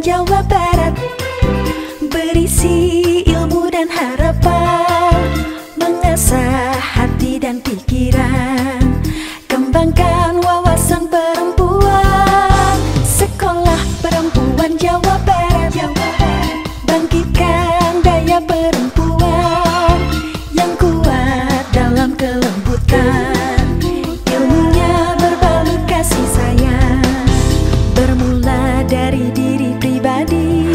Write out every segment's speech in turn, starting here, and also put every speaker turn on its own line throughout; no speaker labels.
Jawa Barat, berisi ilmu dan harapan, mengasah hati dan pikiran, kembangkan wawasan perempuan. Sekolah Perempuan Jawa Barat, bangkitkan daya perempuan yang kuat dalam kelembutan, ilmunya berbalut kasih sayang. Bermula dari diri pribadi,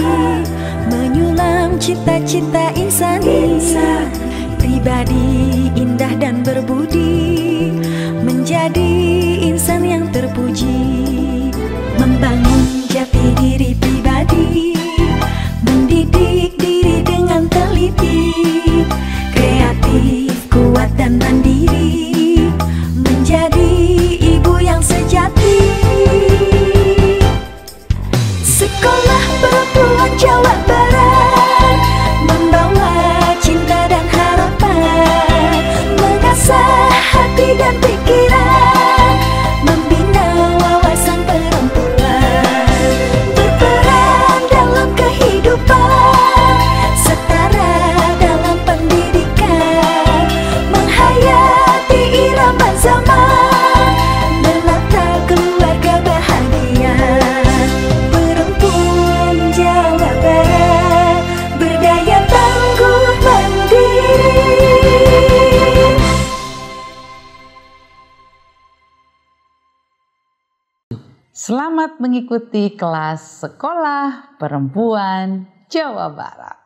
menyulam cita-cita insani, pribadi indah dan berbudi, menjadi insan yang terpuji. Membangun jati diri pribadi, mendidik diri dengan teliti, kreatif, kuat dan mandiri, menjadi ibu yang sejati. Sekolah Perempuan Jawa Barat membawa cinta dan harapan, mengasah hati dan pikiran, membina wawasan perempuan, berperan dalam kehidupan, setara dalam pendidikan, menghayati irama zaman, menata keluarga bahagia. Perempuan Jawa Barat berdaya tangguh mandiri.
Selamat mengikuti kelas Sekolah Perempuan Jawa Barat.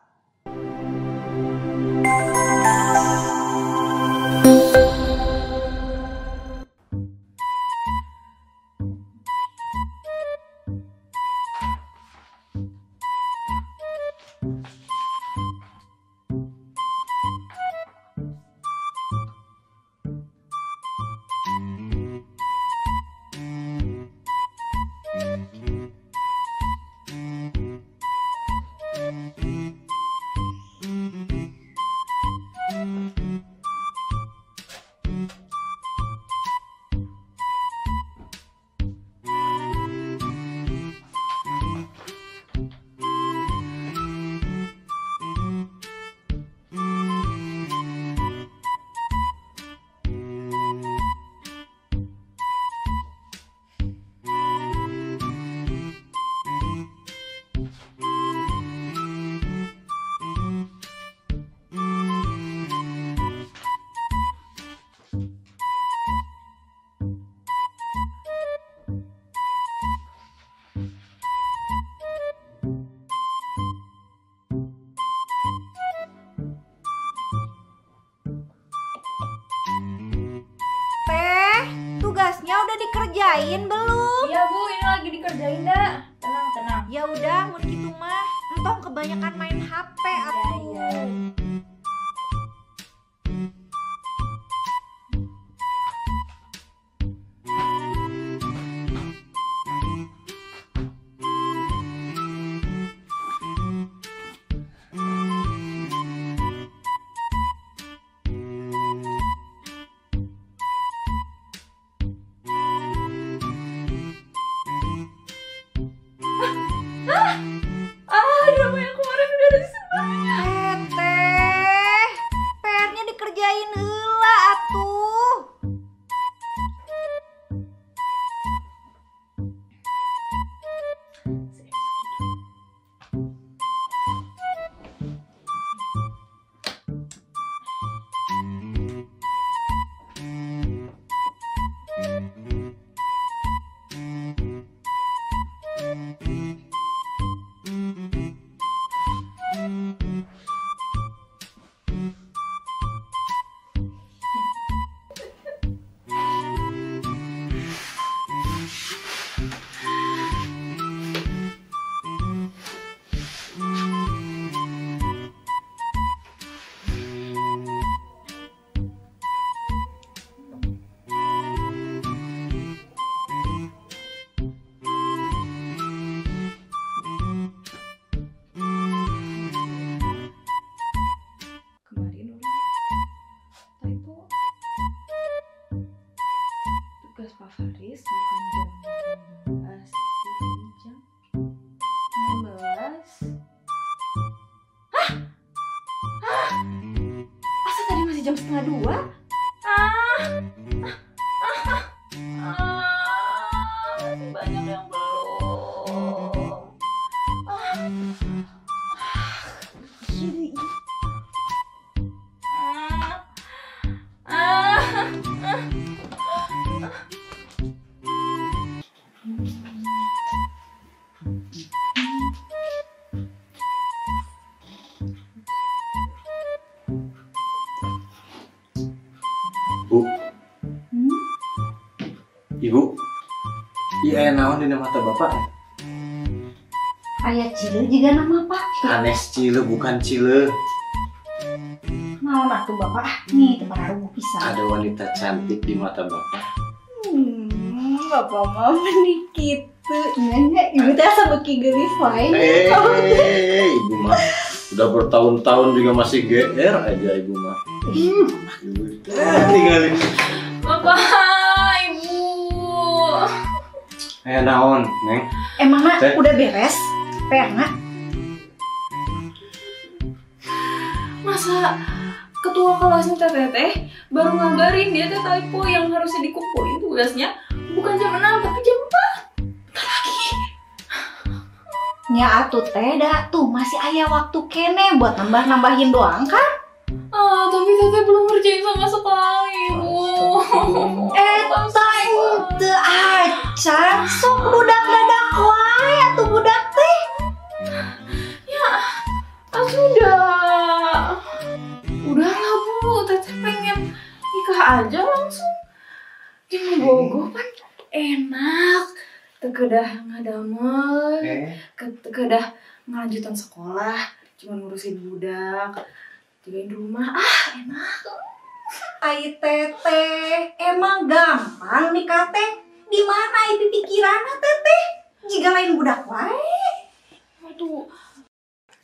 Tugasnya udah dikerjain belum?
Iya Bu, ini lagi dikerjain dah. Tenang.
Ya udah, mun gitu mah. Entong kebanyakan main HP atuh.
Iya.
Tete, jam 1:30.
Masih banyak yang belum.
Bu, Ibu, iya naon dina mata bapak?
Aya Cile juga nama Pak.
Anes Cile bukan Cile.
Naon atuh Bapak? Nih tempat rubuh pisan.
Ada wanita cantik di mata bapak.
Bapak mah meni kitu. Nya ibu teh asa beuki geulis wae.
Ibu mah udah bertahun-tahun juga masih GR aja ibu mah. Tinggalin.
Bapak, Ibu.
Naon, Neng?
Emangna
Teh?
udah beres? Perna?
Masa ketua kelasnya Teteh baru ngabarin dia teh typo yang harusnya dikumpulin tugasnya bukan jam 6 tapi jam 4.
Nya atuh teh da tuh masih aya waktu kene buat nambah-nambahin doang kan?
Tapi Teteh belum ngerjain sama sekali, Bu.
Teu acan sok budak dadak wae atuh budak teh.
Ya, sudah. Udahlah, Bu. Teteh pengen nikah aja langsung. Di Bogo kan enak. Tekedah ngadamel, tekedah ngelanjutan sekolah, cuma ngurusin budak, jagain rumah, enak.
Ai teteh, emang gampang nikah teh? Di mana ieu pikiranna teteh? Jiga lain budak wae.
Aduh,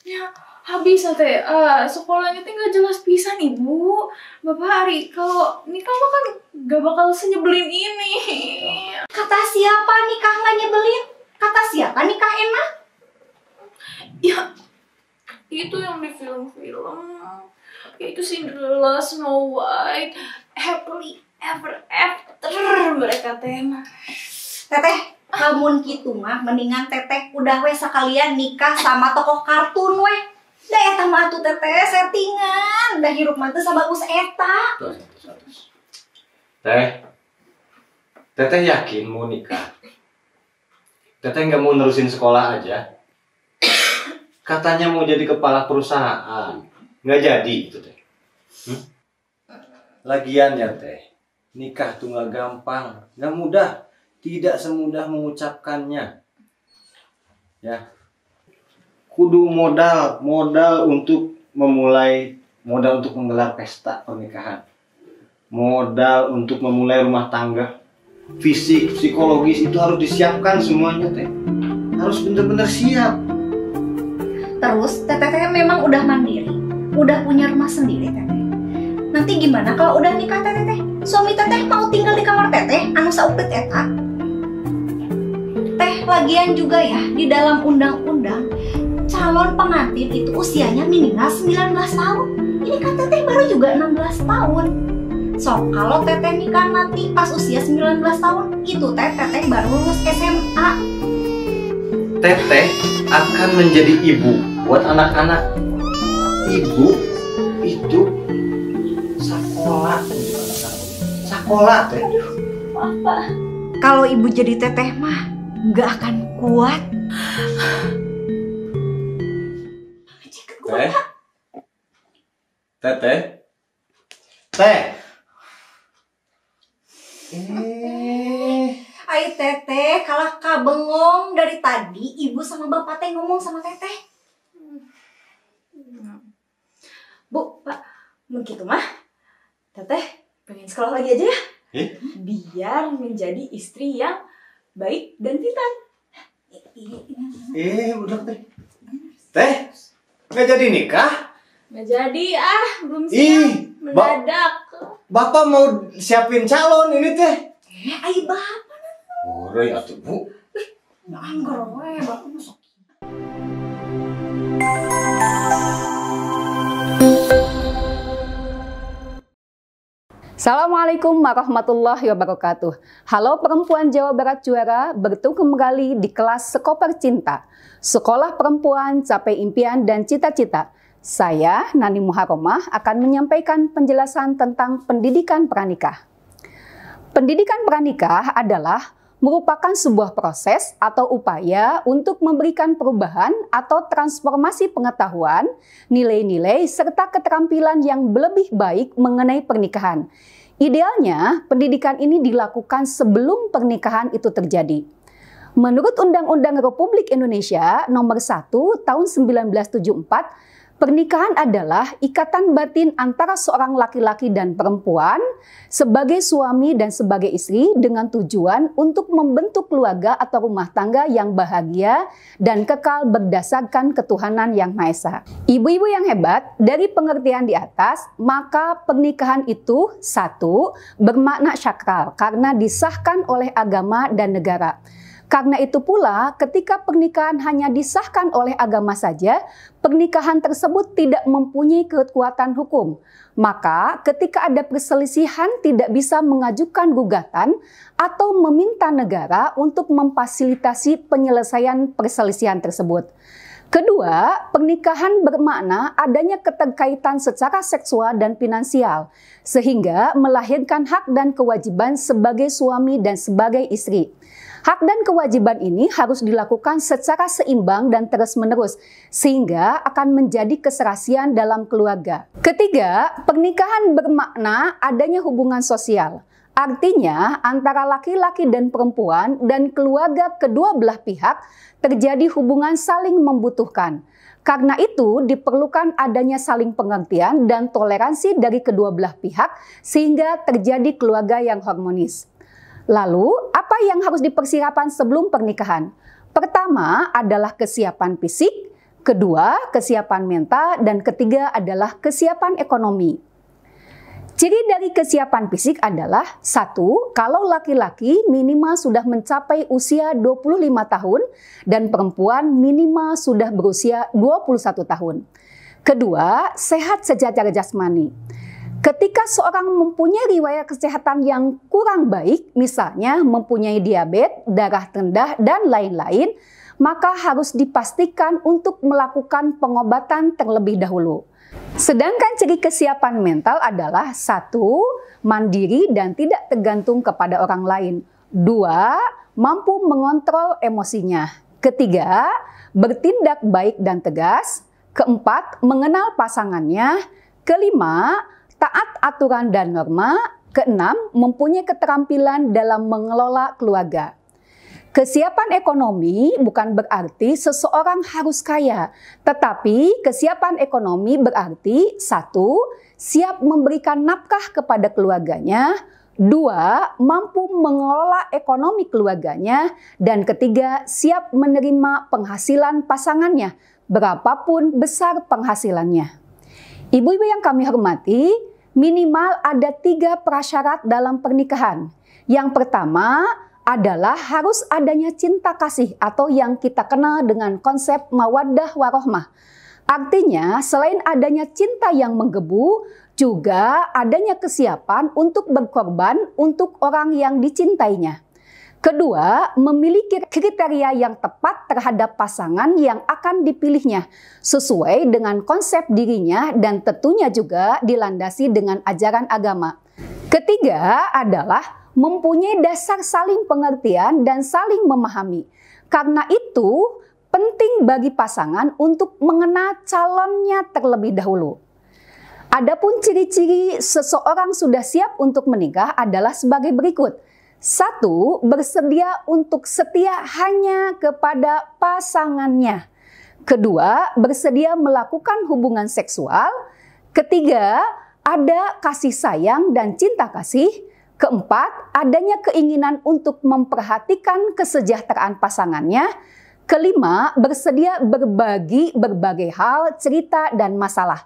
ya habis teh. Sekolahnya teh nggak jelas pisan Ibu. Bapak Ari kalau nikah mah kan gak bakal senyebelin ini.
Kata siapa nikah nggak nyebelin? Kata siapa nikah enak?
Ya, itu yang di film-film. Yaitu Cinderella, Snow White, Happily Ever After mereka tema.
Teteh, lamun kitu mah mendingan teteh udah we sekalian nikah sama tokoh kartun we. Da eta mah atuh teteh settingan, da hirup mah teu sabagus eta.
Teteh yakin mau nikah? Teteh nggak mau nerusin sekolah aja? Katanya mau jadi kepala perusahaan, nggak jadi itu teh. Lagian ya teh, nikah tuh nggak gampang, nggak mudah, tidak semudah mengucapkannya. Ya, kudu modal untuk memulai, modal untuk menggelar pesta pernikahan, modal untuk memulai rumah tangga, fisik, psikologis itu harus disiapkan semuanya teh, harus bener-bener siap.
Terus teteh memang udah mandiri, udah punya rumah sendiri teteh. Nanti gimana kalau udah nikah teteh? Suami teteh mau tinggal di kamar teteh anu sauprit eta? Teh lagian juga ya di dalam undang-undang calon pengantin itu usianya minimal 19 tahun. Ini kan teteh baru juga 16 tahun. So kalau teteh nikah nanti pas usia 19 tahun itu teteh baru lulus SMA.
Teteh akan menjadi ibu buat anak-anak. Ibu itu sekolah teh.
Kalau ibu jadi teteh mah nggak akan kuat. Teh. Ai teteh kalah kabengong dari tadi ibu sama bapak teh ngomong sama teteh. Bu, Pak, begitu mah teteh pengen sekolah lagi aja ya. Biar menjadi istri yang baik dan pintar.
Udah teh. Teh, nggak jadi nikah?
Nggak jadi belum siap. Mendadak.
Bapak mau siapin calon ini teh.
Ai bapak.
Oroy atuh Bu.
Anggur we bapak masuk.
Assalamualaikum warahmatullahi wabarakatuh. Halo perempuan Jawa Barat juara, bertemu kembali di kelas Sekoper Cinta. Sekolah perempuan capai impian dan cita-cita. Saya, Nani Muharromah, akan menyampaikan penjelasan tentang pendidikan pranikah. Pendidikan pranikah adalah merupakan sebuah proses atau upaya untuk memberikan perubahan atau transformasi pengetahuan, nilai-nilai, serta keterampilan yang lebih baik mengenai pernikahan. Idealnya, pendidikan ini dilakukan sebelum pernikahan itu terjadi. Menurut Undang-Undang Republik Indonesia Nomor 1 Tahun 1974, pernikahan adalah ikatan batin antara seorang laki-laki dan perempuan sebagai suami dan sebagai istri dengan tujuan untuk membentuk keluarga atau rumah tangga yang bahagia dan kekal berdasarkan ketuhanan Yang Maha Esa. Ibu-ibu yang hebat, dari pengertian di atas, maka pernikahan itu satu, bermakna sakral karena disahkan oleh agama dan negara. Karena itu pula, ketika pernikahan hanya disahkan oleh agama saja, pernikahan tersebut tidak mempunyai kekuatan hukum. Maka, ketika ada perselisihan tidak bisa mengajukan gugatan atau meminta negara untuk memfasilitasi penyelesaian perselisihan tersebut. Kedua, pernikahan bermakna adanya keterkaitan secara seksual dan finansial, sehingga melahirkan hak dan kewajiban sebagai suami dan sebagai istri. Hak dan kewajiban ini harus dilakukan secara seimbang dan terus-menerus, sehingga akan menjadi keserasian dalam keluarga. Ketiga, pernikahan bermakna adanya hubungan sosial. Artinya, antara laki-laki dan perempuan dan keluarga kedua belah pihak terjadi hubungan saling membutuhkan. Karena itu, diperlukan adanya saling pengertian dan toleransi dari kedua belah pihak sehingga terjadi keluarga yang harmonis. Lalu, apa yang harus dipersiapkan sebelum pernikahan? Pertama adalah kesiapan fisik, kedua kesiapan mental, dan ketiga adalah kesiapan ekonomi. Ciri dari kesiapan fisik adalah 1. Kalau laki-laki minimal sudah mencapai usia 25 tahun dan perempuan minimal sudah berusia 21 tahun. Kedua, sehat secara jasmani. Ketika seorang mempunyai riwayat kesehatan yang kurang baik, misalnya mempunyai diabetes, darah rendah, dan lain-lain, maka harus dipastikan untuk melakukan pengobatan terlebih dahulu. Sedangkan ciri kesiapan mental adalah 1. Mandiri dan tidak tergantung kepada orang lain. 2. Mampu mengontrol emosinya. Ketiga, bertindak baik dan tegas. Keempat, mengenal pasangannya. Kelima, taat aturan dan norma. Keenam, mempunyai keterampilan dalam mengelola keluarga. Kesiapan ekonomi bukan berarti seseorang harus kaya, tetapi kesiapan ekonomi berarti 1. Siap memberikan nafkah kepada keluarganya, 2. Mampu mengelola ekonomi keluarganya, dan ketiga, siap menerima penghasilan pasangannya, berapapun besar penghasilannya. Ibu-ibu yang kami hormati, minimal ada 3 prasyarat dalam pernikahan. Yang pertama adalah harus adanya cinta kasih atau yang kita kenal dengan konsep mawaddah warohmah. Artinya, selain adanya cinta yang menggebu, juga adanya kesiapan untuk berkorban untuk orang yang dicintainya. Kedua, memiliki kriteria yang tepat terhadap pasangan yang akan dipilihnya, sesuai dengan konsep dirinya dan tentunya juga dilandasi dengan ajaran agama. Ketiga adalah mempunyai dasar saling pengertian dan saling memahami. Karena itu, penting bagi pasangan untuk mengenal calonnya terlebih dahulu. Adapun ciri-ciri seseorang sudah siap untuk menikah adalah sebagai berikut. 1. Bersedia untuk setia hanya kepada pasangannya. Kedua, bersedia melakukan hubungan seksual. Ketiga, ada kasih sayang dan cinta kasih. Keempat, adanya keinginan untuk memperhatikan kesejahteraan pasangannya. Kelima, bersedia berbagi berbagai hal, cerita, dan masalah.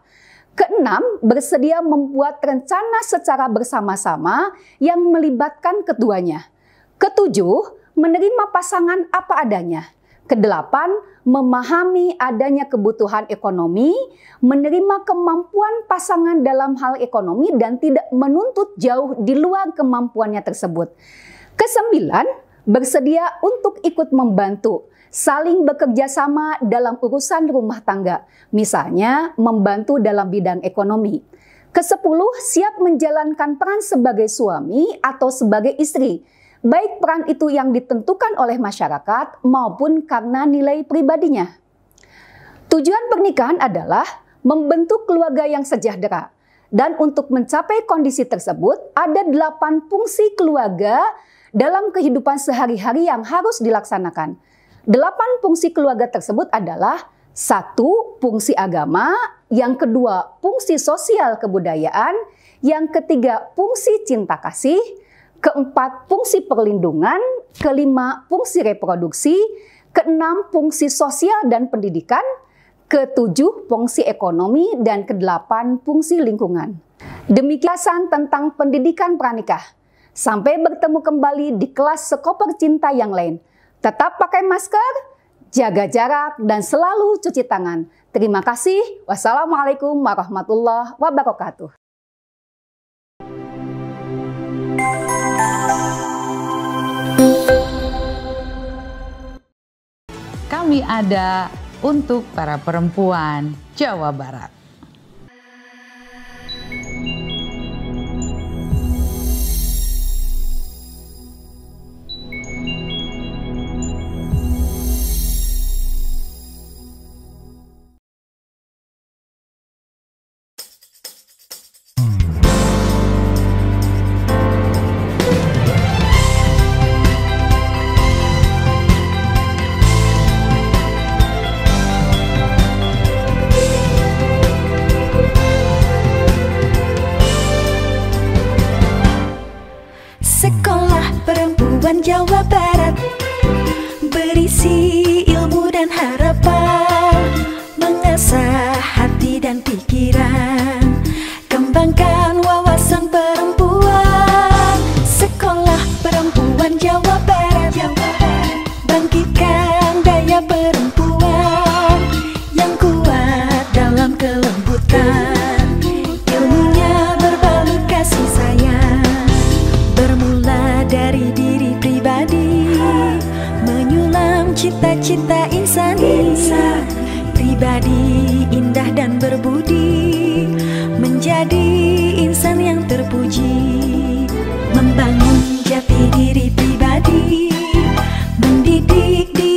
Keenam, bersedia membuat rencana secara bersama-sama yang melibatkan keduanya. Ketujuh, menerima pasangan apa adanya. Kedelapan, memahami adanya kebutuhan ekonomi, menerima kemampuan pasangan dalam hal ekonomi dan tidak menuntut jauh di luar kemampuannya tersebut. Kesembilan, bersedia untuk ikut membantu, saling bekerja sama dalam urusan rumah tangga, misalnya membantu dalam bidang ekonomi. Kesepuluh, siap menjalankan peran sebagai suami atau sebagai istri, baik peran itu yang ditentukan oleh masyarakat maupun karena nilai pribadinya. Tujuan pernikahan adalah membentuk keluarga yang sejahtera. Dan untuk mencapai kondisi tersebut, ada 8 fungsi keluarga dalam kehidupan sehari-hari yang harus dilaksanakan. 8 fungsi keluarga tersebut adalah: 1. Fungsi agama, yang kedua fungsi sosial kebudayaan, yang ketiga fungsi cinta kasih, keempat fungsi perlindungan, kelima fungsi reproduksi, keenam fungsi sosial dan pendidikan, ketujuh fungsi ekonomi, dan kedelapan fungsi lingkungan. Demikian tentang pendidikan pranikah. Sampai bertemu kembali di kelas Sekoper Cinta yang lain. Tetap pakai masker, jaga jarak, dan selalu cuci tangan. Terima kasih. Wassalamualaikum warahmatullahi wabarakatuh.
Kami ada untuk para perempuan Jawa Barat.
Sekolah Perempuan Jawa Barat berisi ilmu dan harapan, mengasah hati dan pikiran, kembangkan wawasan perempuan. Sekolah Perempuan Jawa Barat, bangkitkan daya perempuan yang kuat dalam kelembutan, ilmunya berbalut kasih sayang. Bermula dari diri pribadi, menyulam cita-cita insani, pribadi indah dan berbudi, menjadi insan yang terpuji. Membangun jati diri pribadi, mendidik diri